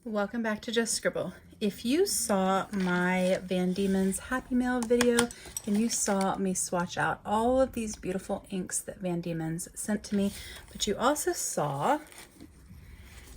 Welcome back to Just Scribble. If you saw my Van Dieman's Happy Mail video, then you saw me swatch out all of these beautiful inks that Van Dieman's sent to me, but you also saw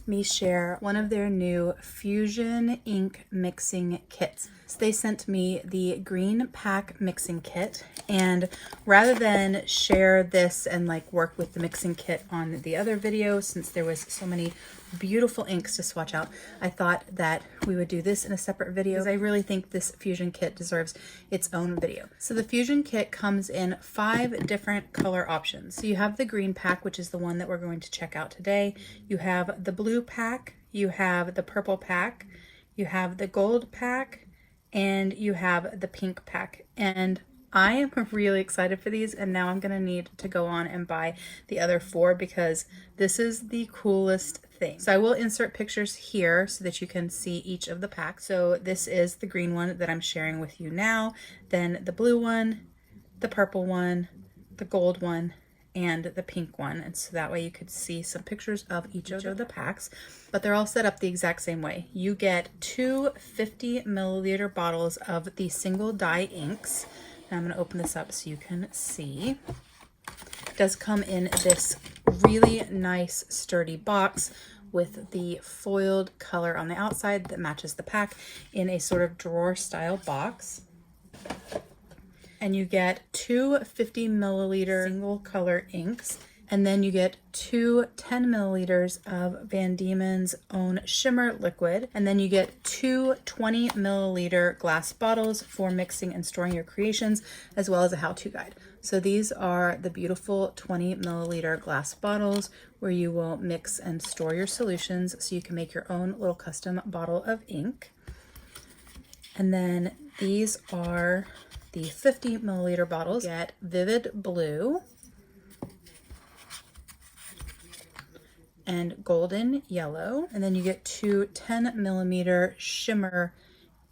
me share one of their new fusion ink mixing kits. So they sent me the green pack mixing kit, and rather than share this and like work with the mixing kit on the other video, since there was so many beautiful inks to swatch out, I thought that we would do this in a separate video because I really think this fusion kit deserves its own video. So the fusion kit comes in 5 different color options. So you have the green pack, which is the one that we're going to check out today. You have the blue pack, you have the purple pack, you have the gold pack, and you have the pink pack. And I am really excited for these, and now I'm gonna need to go on and buy the other 4 because this is the coolest thing. So I will insert pictures here so that you can see each of the packs. So this is the green one that I'm sharing with you now, then the blue one, the purple one, the gold one, and the pink one. And so that way you could see some pictures of each of the packs, but they're all set up the exact same way. You get 2 50 milliliter bottles of the single dye inks. And I'm going to open this up so you can see. It does come in this really nice sturdy box with the foiled color on the outside that matches the pack in a sort of drawer style box. And you get 2 50 milliliter single color inks, and then you get 2 10 milliliters of Van Dieman's own shimmer liquid, and then you get 2 20 milliliter glass bottles for mixing and storing your creations, as well as a how-to guide. So these are the beautiful 20 milliliter glass bottles where you will mix and store your solutions so you can make your own little custom bottle of ink. And then these are the 50 milliliter bottles. You get vivid blue and golden yellow, and then you get 2 10 millimeter shimmer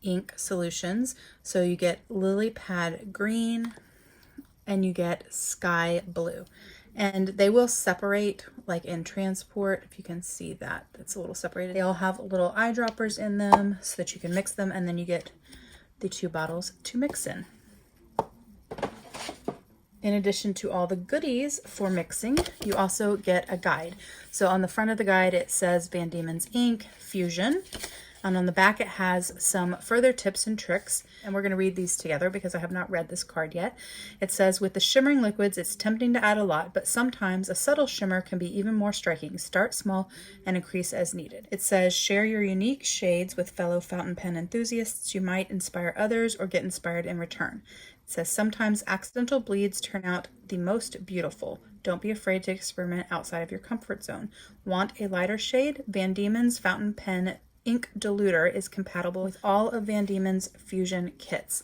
ink solutions. So you get lily pad green and you get sky blue, and they will separate like in transport. If you can see that, it's a little separated. They all have little eyedroppers in them so that you can mix them, and then you get the 2 bottles to mix in. In addition to all the goodies for mixing, you also get a guide. So on the front of the guide, it says Van Dieman's Ink Fusion. And on the back, it has some further tips and tricks. And we're going to read these together because I have not read this card yet. It says, with the shimmering liquids, it's tempting to add a lot, but sometimes a subtle shimmer can be even more striking. Start small and increase as needed. It says, share your unique shades with fellow fountain pen enthusiasts. You might inspire others or get inspired in return. It says, sometimes accidental bleeds turn out the most beautiful. Don't be afraid to experiment outside of your comfort zone. Want a lighter shade? Van Dieman's fountain pen ink diluter is compatible with all of Van Dieman's fusion kits.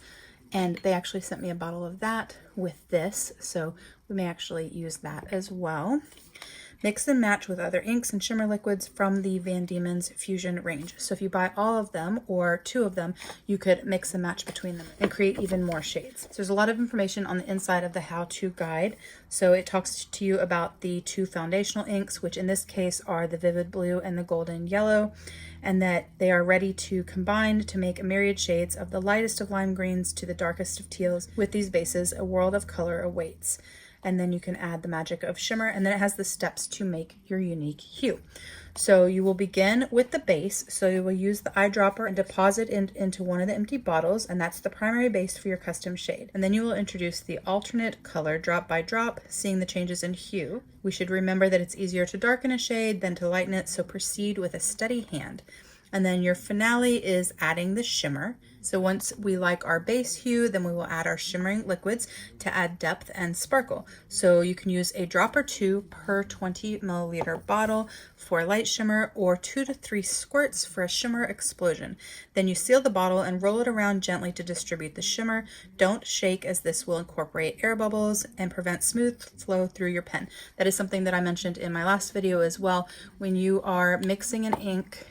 And they actually sent me a bottle of that with this, so we may actually use that as well. Mix and match with other inks and shimmer liquids from the Van Dieman's Fusion range. So if you buy all of them or 2 of them, you could mix and match between them and create even more shades. So there's a lot of information on the inside of the how-to guide. So it talks to you about the 2 foundational inks, which in this case are the vivid blue and the golden yellow, and that they are ready to combine to make a myriad shades of the lightest of lime greens to the darkest of teals. With these bases, a world of color awaits. And then you can add the magic of shimmer, and then it has the steps to make your unique hue. So you will begin with the base. So you will use the eyedropper and deposit into one of the empty bottles, and that's the primary base for your custom shade. And then you will introduce the alternate color drop by drop, seeing the changes in hue. We should remember that it's easier to darken a shade than to lighten it, so proceed with a steady hand. And then your finale is adding the shimmer. So once we like our base hue, then we will add our shimmering liquids to add depth and sparkle. So you can use a drop or 2 per 20 milliliter bottle for light shimmer, or 2 to 3 squirts for a shimmer explosion. Then you seal the bottle and roll it around gently to distribute the shimmer. Don't shake, as this will incorporate air bubbles and prevent smooth flow through your pen. That is something that I mentioned in my last video as well. When you are mixing an ink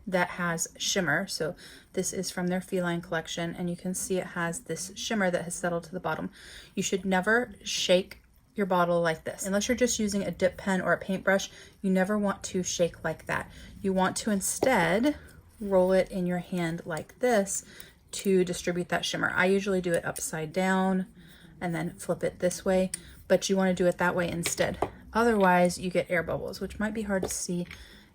that has shimmer, so this is from their feline collection, and you can see it has this shimmer that has settled to the bottom. You should never shake your bottle like this. Unless you're just using a dip pen or a paintbrush, you never want to shake like that. You want to instead roll it in your hand like this to distribute that shimmer. I usually do it upside down and then flip it this way, but you want to do it that way instead. Otherwise, you get air bubbles, which might be hard to see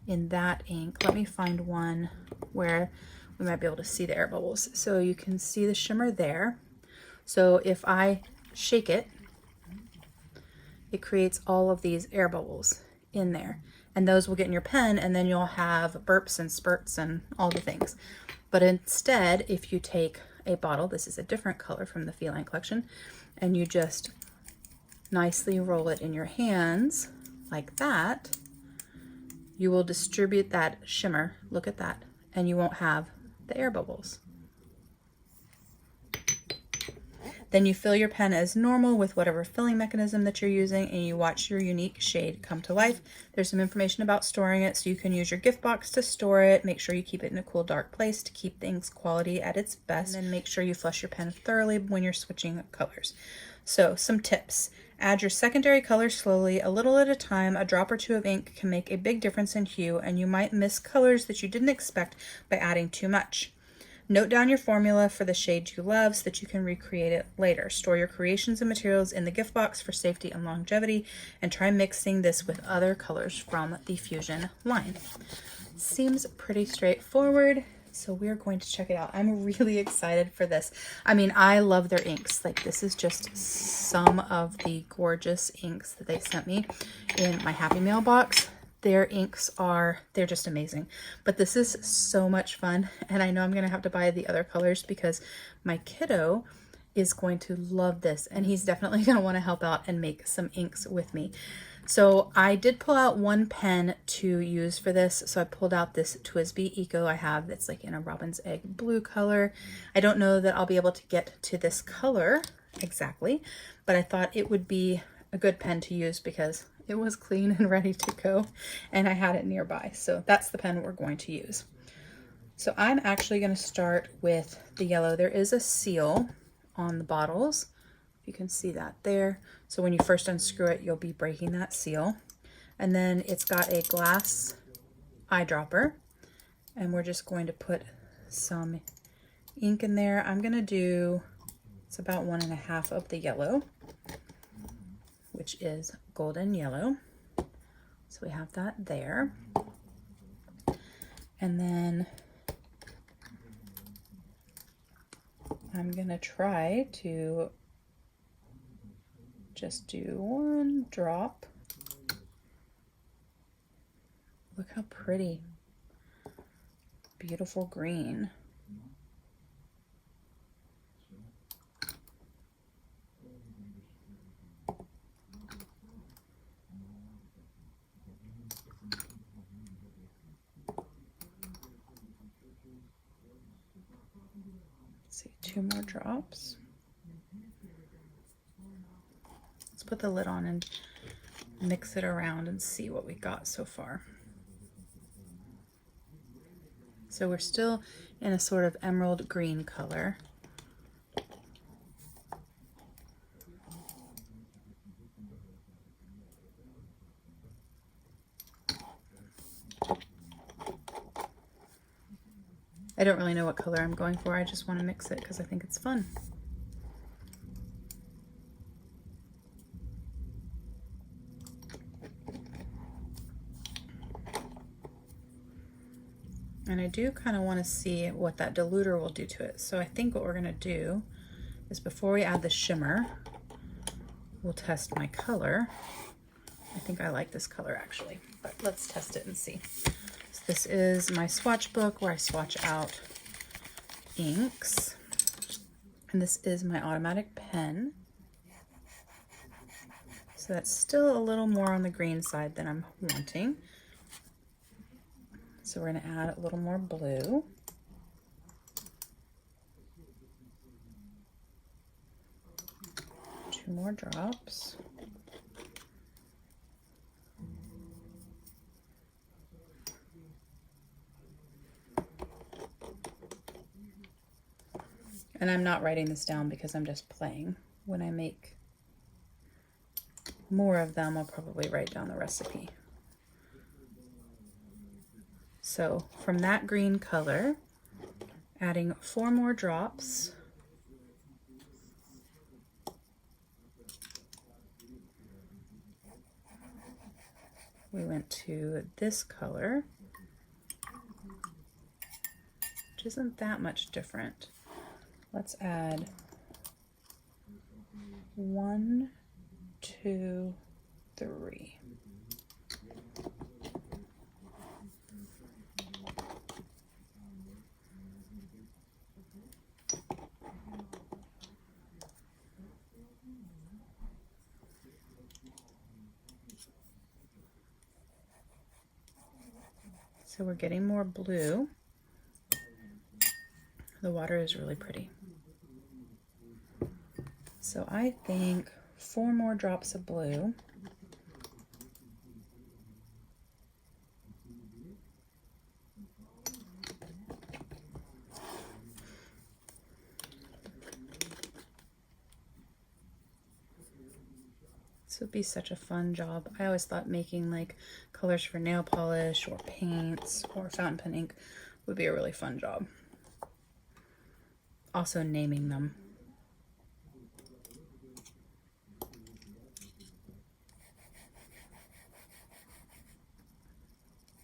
in that ink. Let me find one where we might be able to see the air bubbles. So you can see the shimmer there. So if I shake it, it creates all of these air bubbles in there, and those will get in your pen, and then you'll have burps and spurts and all the things. But instead, if you take a bottle, this is a different color from the feline collection, and you just nicely roll it in your hands like that, you will distribute that shimmer, look at that, and you won't have the air bubbles. Then you fill your pen as normal with whatever filling mechanism that you're using, and you watch your unique shade come to life. There's some information about storing it, so you can use your gift box to store it. Make sure you keep it in a cool, dark place to keep things quality at its best. And then make sure you flush your pen thoroughly when you're switching colors. So some tips. Add your secondary color slowly, a little at a time. A drop or two of ink can make a big difference in hue, and you might miss colors that you didn't expect by adding too much. Note down your formula for the shade you love so that you can recreate it later. Store your creations and materials in the gift box for safety and longevity, and try mixing this with other colors from the Fusion line. Seems pretty straightforward, so we're going to check it out. I'm really excited for this. I mean, I love their inks. Like, this is just some of the gorgeous inks that they sent me in my Happy Mail box. Their inks they're just amazing. But this is so much fun, and I know I'm gonna have to buy the other colors because my kiddo is going to love this, and he's definitely gonna wanna help out and make some inks with me. So I did pull out one pen to use for this. So I pulled out this TWSBI Eco I have that's like in a robin's egg blue color. I don't know that I'll be able to get to this color exactly, but I thought it would be a good pen to use because it was clean and ready to go, and I had it nearby. So that's the pen we're going to use. So I'm actually going to start with the yellow. There is a seal on the bottles. You can see that there. So when you first unscrew it, you'll be breaking that seal. And then it's got a glass eyedropper, and we're just going to put some ink in there. I'm going to do, it's about 1.5 of the yellow, which is golden yellow. So we have that there. And then I'm gonna try to just do 1 drop. Look how pretty. Beautiful green. See, 2 more drops. Let's put the lid on and mix it around and see what we got so far. So we're still in a sort of emerald green color. I don't really know what color I'm going for. I just want to mix it because I think it's fun. And I do kind of want to see what that diluter will do to it. So I think what we're going to do is before we add the shimmer, we'll test my color. I think I like this color actually, but let's test it and see. So this is my swatch book where I swatch out inks. And this is my automatic pen. So that's still a little more on the green side than I'm wanting. So we're going to add a little more blue. Two more drops. And I'm not writing this down because I'm just playing when I make more of them, I'll probably write down the recipe. So from that green color, adding 4 more drops. We went to this color, which isn't that much different. Let's add 1, 2, 3. So we're getting more blue. The water is really pretty. So I think 4 more drops of blue. This would be such a fun job. I always thought making like colors for nail polish or paints or fountain pen ink would be a really fun job. Also naming them.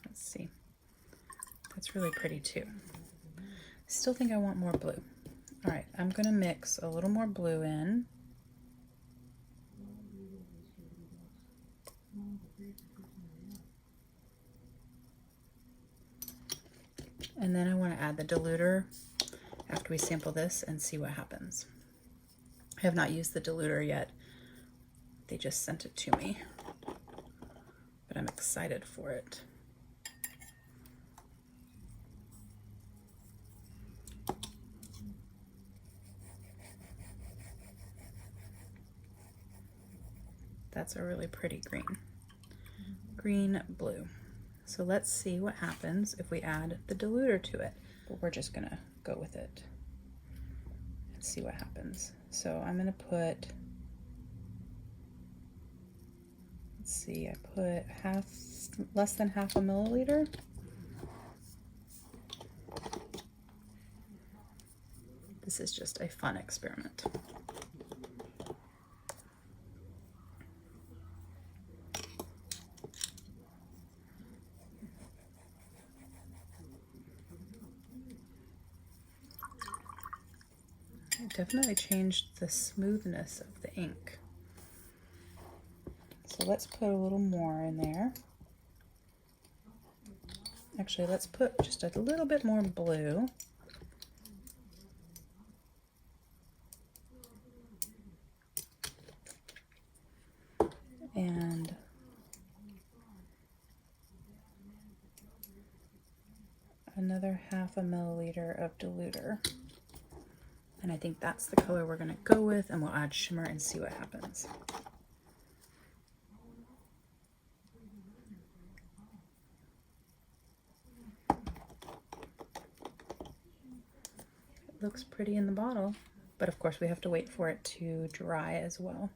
Let's see. That's really pretty too. Still think I want more blue. All right, I'm gonna mix a little more blue in. And then I want to add the diluter after we sample this and see what happens. I have not used the diluter yet. They just sent it to me, but I'm excited for it. That's a really pretty green. Green, blue. So let's see what happens if we add the diluter to it. But we're just gonna go with it and see what happens. So I'm gonna put, let's see, I put less than half a milliliter. This is just a fun experiment. Definitely changed the smoothness of the ink. So let's put a little more in there. Actually, let's put just a little bit more blue. And another half a milliliter of diluter. And I think that's the color we're gonna go with, and we'll add shimmer and see what happens. It looks pretty in the bottle, but of course we have to wait for it to dry as well.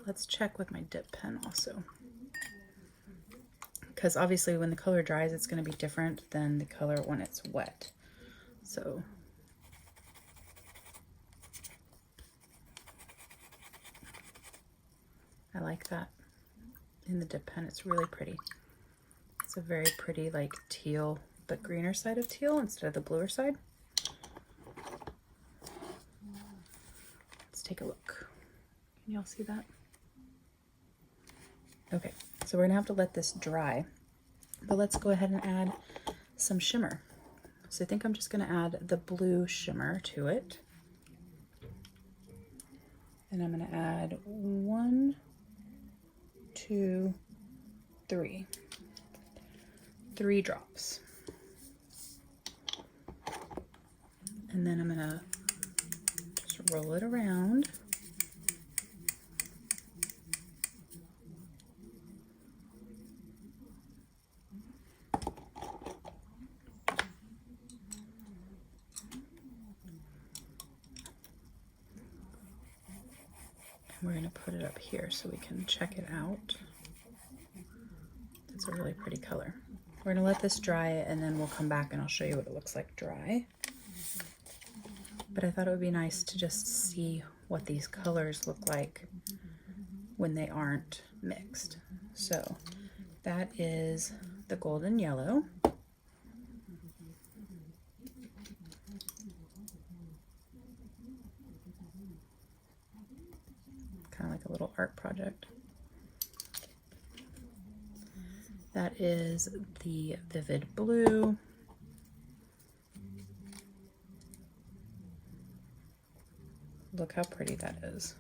Let's check with my dip pen also, because obviously when the color dries it's going to be different than the color when it's wet. So I like that in the dip pen. It's really pretty. It's a very pretty like teal, but greener side of teal instead of the bluer side. Let's take a look. Can y'all see that? Okay, so we're gonna have to let this dry, but let's go ahead and add some shimmer. So I think I'm just gonna add the blue shimmer to it. And I'm gonna add 1, 2, 3. 3 drops. And then I'm gonna just roll it around. We're going to put it up here so we can check it out. It's a really pretty color. We're going to let this dry and then we'll come back and I'll show you what it looks like dry. But I thought it would be nice to just see what these colors look like when they aren't mixed. So that is the golden yellow. Kind of like a little art project. That is the vivid blue. Look how pretty that is.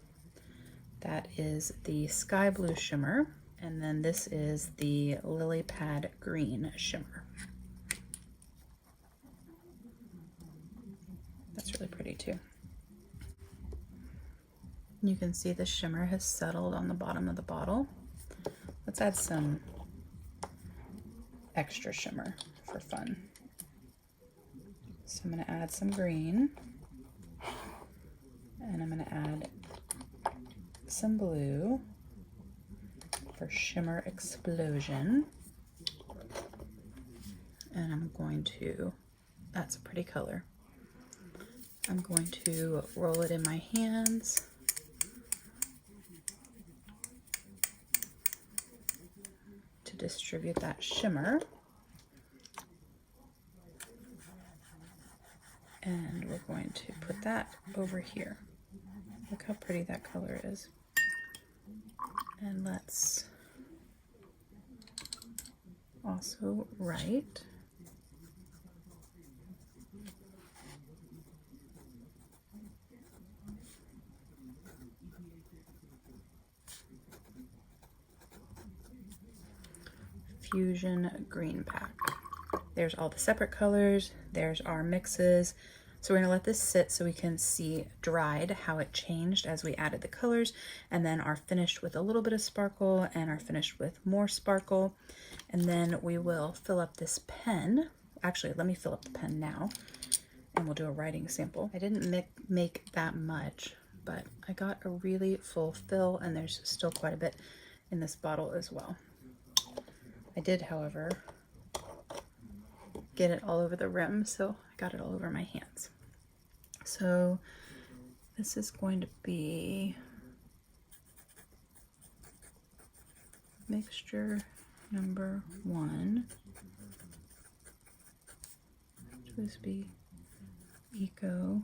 That is the sky blue shimmer. And then this is the lily pad green shimmer. That's really pretty too. You can see the shimmer has settled on the bottom of the bottle. Let's add some extra shimmer for fun. So I'm going to add some green, and I'm going to add some blue for shimmer explosion. And I'm going to, that's a pretty color. I'm going to roll it in my hands. To distribute that shimmer. And we're going to put that over here. Look how pretty that color is. And let's also write Fusion Green Pack. There's all the separate colors, there's our mixes. So we're gonna let this sit so we can see dried how it changed as we added the colors, and then our finished with a little bit of sparkle and our finished with more sparkle. And then we will fill up this pen. Actually, let me fill up the pen now and we'll do a writing sample. I didn't make that much, but I got a really full fill and there's still quite a bit in this bottle as well. I did, however, get it all over the rim, so I got it all over my hands. So this is going to be mixture number 1, which would be Eco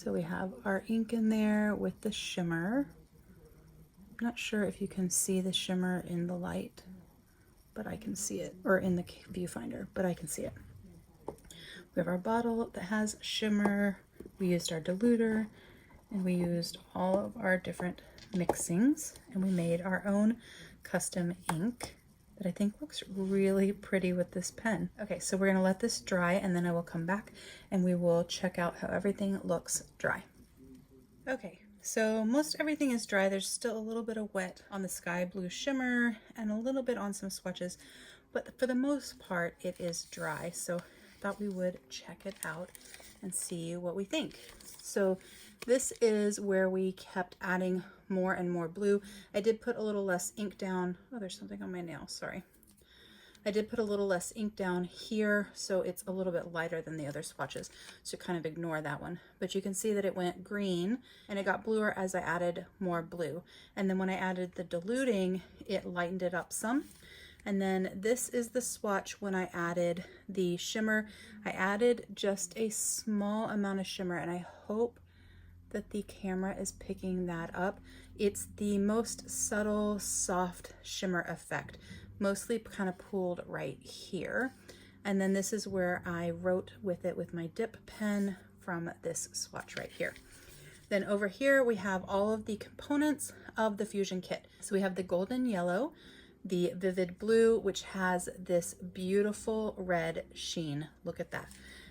So we have our ink in there with the shimmer. I'm not sure if you can see the shimmer in the light, but I can see it, or in the viewfinder, but I can see it. We have our bottle that has shimmer. We used our diluter, and we used all of our different mixings, and we made our own custom ink that I think looks really pretty with this pen. Okay, so we're gonna let this dry and then I will come back and we will check out how everything looks dry. Okay, so most everything is dry. There's still a little bit of wet on the sky blue shimmer and a little bit on some swatches, but for the most part it is dry. So I thought we would check it out and see what we think. So this is where we kept adding more and more blue. I did put a little less ink down. Oh, there's something on my nail, sorry. I did put a little less ink down here, so it's a little bit lighter than the other swatches, so kind of ignore that one. But you can see that it went green and it got bluer as I added more blue. And then when I added the diluting, it lightened it up some. And then this is the swatch when I added the shimmer. I added just a small amount of shimmer, and I hope that the camera is picking that up. It's the most subtle, soft shimmer effect, mostly kind of pooled right here. And then this is where I wrote with it with my dip pen from this swatch right here. Then over here we have all of the components of the Fusion kit. So we have the golden yellow, the vivid blue, which has this beautiful red sheen. Look at that.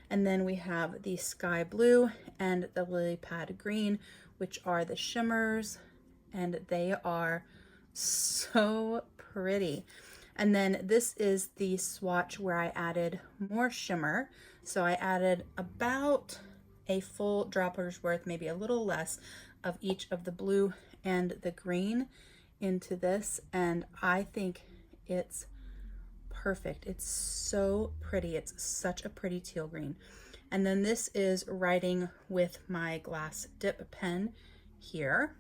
And then we have the sky blue and the lily pad green, which are the shimmers, and they are So pretty. And then this is the swatch where I added more shimmer. So I added about a full dropper's worth, maybe a little less, of each of the blue and the green into this. And I think it's perfect. It's so pretty. It's such a pretty teal green. And then this is writing with my glass dip pen here.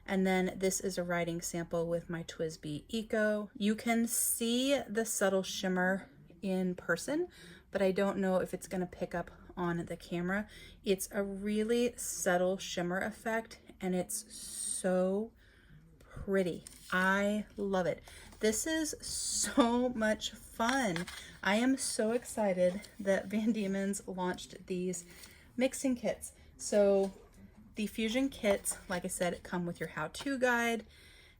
And then this is a writing sample with my TWSBI Eco. You can see the subtle shimmer in person, but I don't know if it's gonna pick up on the camera. It's a really subtle shimmer effect, and it's so pretty. I love it. This is so much fun. I am so excited that Van Dieman's launched these mixing kits. So the fusion kits, like I said, come with your how-to guide.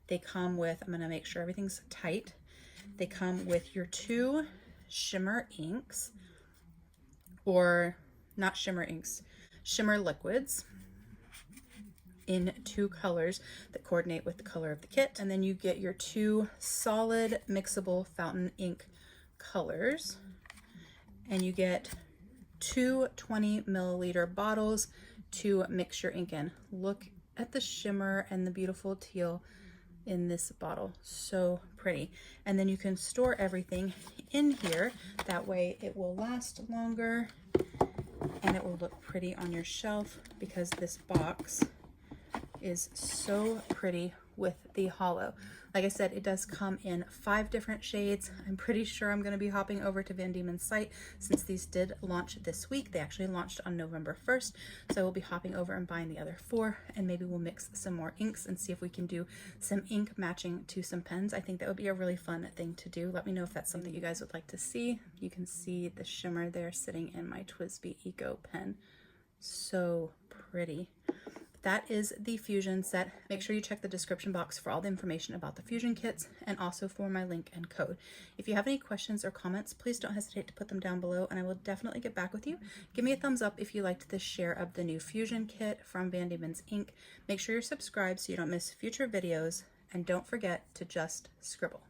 They come with, I'm gonna make sure everything's tight. They come with your 2 shimmer inks, or not shimmer inks, shimmer liquids in 2 colors that coordinate with the color of the kit. And then you get your 2 solid mixable fountain ink colors. And you get 2 20 milliliter bottles to mix your ink in. Look at the shimmer and the beautiful teal in this bottle. So pretty. And then you can store everything in here. That way it will last longer and it will look pretty on your shelf, because this box is so pretty with the hollow. Like I said, it does come in 5 different shades. I'm pretty sure I'm going to be hopping over to Van Dieman's site since these did launch this week. They actually launched on November 1st. So we'll be hopping over and buying the other 4, and maybe we'll mix some more inks and see if we can do some ink matching to some pens. I think that would be a really fun thing to do. Let me know if that's something you guys would like to see. You can see the shimmer there sitting in my TWSBI Eco pen. So pretty. That is the Fusion set. Make sure you check the description box for all the information about the Fusion kits, and also for my link and code. If you have any questions or comments, please don't hesitate to put them down below, and I will definitely get back with you. Give me a thumbs up if you liked this share of the new Fusion kit from Van Dieman's Ink. Make sure you're subscribed so you don't miss future videos, and don't forget to just scribble.